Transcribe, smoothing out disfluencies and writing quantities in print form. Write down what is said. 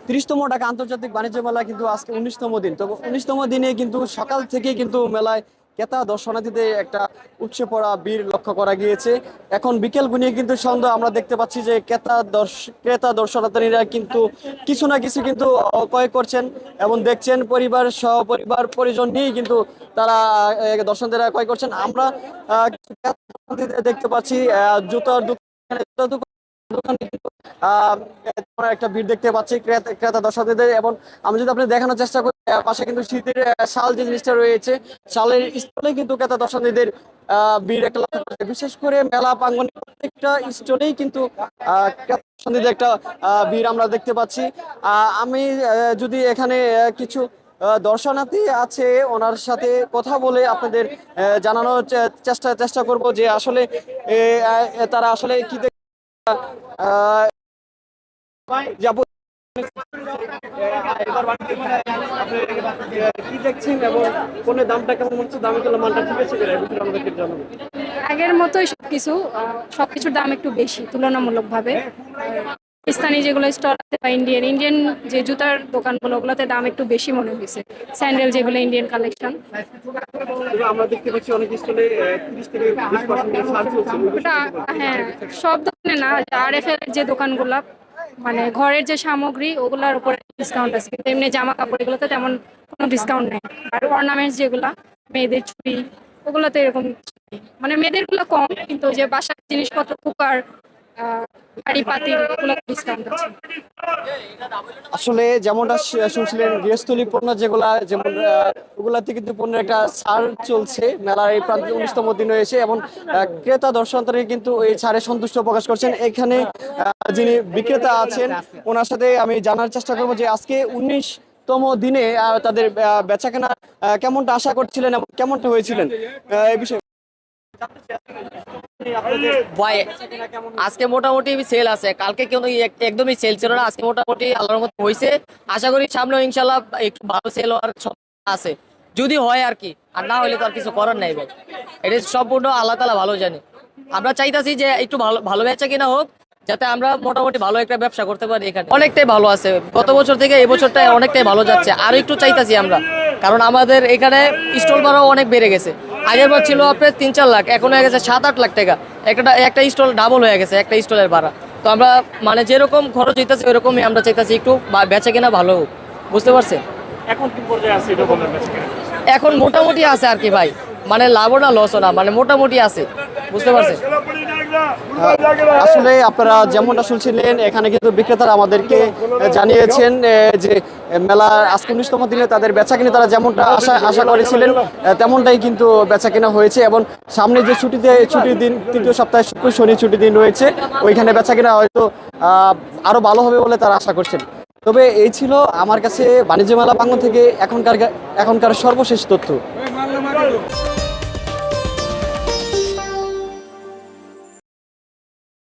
30তম ঢাকা আন্তর্জাতিক বাণিজ্য মেলা কিন্তু আজকে 19তম দিন। তবে 19তম দিনে কিন্তু সকাল থেকেই কিন্তু মেলায় ক্রেতা দর্শনার্থীদের একটা উপচে পড়া ভিড় লক্ষ্য করা গিয়েছে। এখন বিকেল গুনিয়ে কিন্তু সন্ধ্যা আমরা দেখতে পাচ্ছি যে ক্রেতা দর্শনার্থীরা কিন্তু কিছু না কিছু কিন্তু ক্রয় করছেন এবং দেখছেন পরিবার সহপরিবার পরিজন নিয়েই কিন্তু তারা দর্শনার্থীরা ক্রয় করছেন। আমরা কিছু ক্রেতা দর্শনার্থীদের দেখতে পাচ্ছি জুতার দোকানে আহ একটা ভিড় দেখতে পাচ্ছি ক্রেতা দর্শকদের। এবং আমি যদি আপনি দেখানোর চেষ্টা করি, পাশে কিন্তু শীতের শাল যে জিনিসটা রয়েছে, শালের স্টলে কিন্তু ক্রেতা দর্শকদের ভিড় একটা লক্ষ্য করা যায়। বিশেষ করে মেলা প্রাঙ্গণে প্রত্যেকটা স্টলেই কিন্তু ক্রেতা দর্শকদের একটা ভিড় আমরা দেখতে পাচ্ছি। আমি যদি এখানে কিছু দর্শনার্থী আছে ওনার সাথে কথা বলে আপনাদের জানানোর চেষ্টা করব যে আসলে তারা আসলে কি আহ যাবো এবার বাড়িতে কি দেখছেন এবং পণ্যের দামটা কেমন হচ্ছে, দামে করলে মানটা ঠিক আছে কিনা এগুলো আমাদেরকে জানাবেন। আগের মতোই সবকিছুর দাম একটু বেশি তুলনামূলকভাবে। স্থানীয় যেগুলো স্টল আছে বা ইন্ডিয়ান ইন্ডিয়ান যে জুতার দোকানগুলো, ওগুলোতে দাম একটু বেশি মনে হয়েছে। স্যান্ডেল যেগুলো ইন্ডিয়ান কালেকশন, আমরা দেখতে পাচ্ছি অনেক স্টলে 30 থেকে 20% ছাড় চলছে। ওটা হ্যাঁ, সব দোকানে না, RFL এর যে দোকানগুলো মানে ঘরের যে সামগ্রী ওগুলোর উপরে ডিসকাউন্ট আছে, কিন্তু এমনি জামা কাপড় এগুলোতে তেমন কোনো ডিসকাউন্ট নেই। আর অর্নামেন্টস যেগুলা মেয়েদের চুড়ি, ওগুলোতে এরকম মানে মেয়েদের গুলো কম, কিন্তু যে বাসার জিনিসপত্র কুকার হাঁড়ি পাতিল ওগুলো ডিসকাউন্ট আছে। আসলে যেমনটা শুনছিলেন, গৃহস্থলী পণ্য যেগুলা যেমন ওগুলাতে কিন্তু পণ্যের একটা ছাড় চলছে মেলার এই প্রান্তে 19তম দিন হয়েছে এবং ক্রেতা দর্শনার্থী কিন্তু এই ছাড়ে সন্তুষ্ট প্রকাশ করছেন। এখানে যিনি বিক্রেতা আছেন ওনার সাথে আমি জানার চেষ্টা করবো যে আজকে 19তম দিনে তাদের বেচাকেনা কেমনটা আশা করছিলেন এবং কেমনটা হয়েছিলেন এই বিষয়ে ভাই আজকে মোটামুটি সেল আছে, কালকে কিন্তু একদমই সেল ছিল না। আজকে মোটামুটি আল্লাহর মতো হয়েছে। আশা করি সামনে ইনশাল্লাহ একটু ভালো সেল হওয়ার সম্ভাবনা আছে, যদি হয় আর কি। আর না হলে তো আর কিছু করার নাই ভাই, এটা সম্পূর্ণ আল্লাহ তাআলা ভালো জানে। আমরা চাইতাছি যে একটু ভালো ভালো বেচা কিনা হোক, যাতে আমরা মোটামুটি ভালো একটা ব্যবসা করতে পারি। এখানে অনেকটাই ভালো আছে, গত বছর থেকে এই বছরটা অনেকটাই ভালো যাচ্ছে। আর একটু চাইতাছি আমরা, কারণ আমাদের এখানে স্টল ভাড়াও অনেক বেড়ে গেছে। আগের বার ছিল আপনার 3-4 লাখ, এখন হয়ে গেছে 7-8 লাখ টাকা। একটা স্টল ডাবল হয়ে গেছে, একটা স্টলের ভাড়া। তো আমরা মানে যেরকম খরচ হইতেছে ওইরকমই আমরা চাইতেছি একটু বেচা কিনা ভালো হোক, বুঝতে পারছেন। এখন কি পর্যায়ে আছে এটা বলেন বেচাকেনা? এখন মোটামুটি আছে আর কি ভাই, মানে লাভও না লসও না, মানে মোটামুটি আছে, বুঝতে পারছেন। আসলে আপনারা যেমনটা শুনছিলেন, এখানে কিন্তু বিক্রেতারা আমাদেরকে জানিয়েছেন যে মেলা আজকে 19তম দিনে তাদের বেচাকেনা তারা যেমনটা আশা করেছিলেন তেমনটাই কিন্তু বেচাকেনা হয়েছে। এবং সামনে যে ছুটির দিন, তৃতীয় সপ্তাহে শুক্র শনি ছুটির দিন রয়েছে, ওইখানে বেচাকেনা হয়তো আরো ভালো হবে বলে তারা আশা করছেন। তবে এই ছিল আমার কাছে বাণিজ্য মেলা প্রাঙ্গণ থেকে এখনকার সর্বশেষ তথ্য।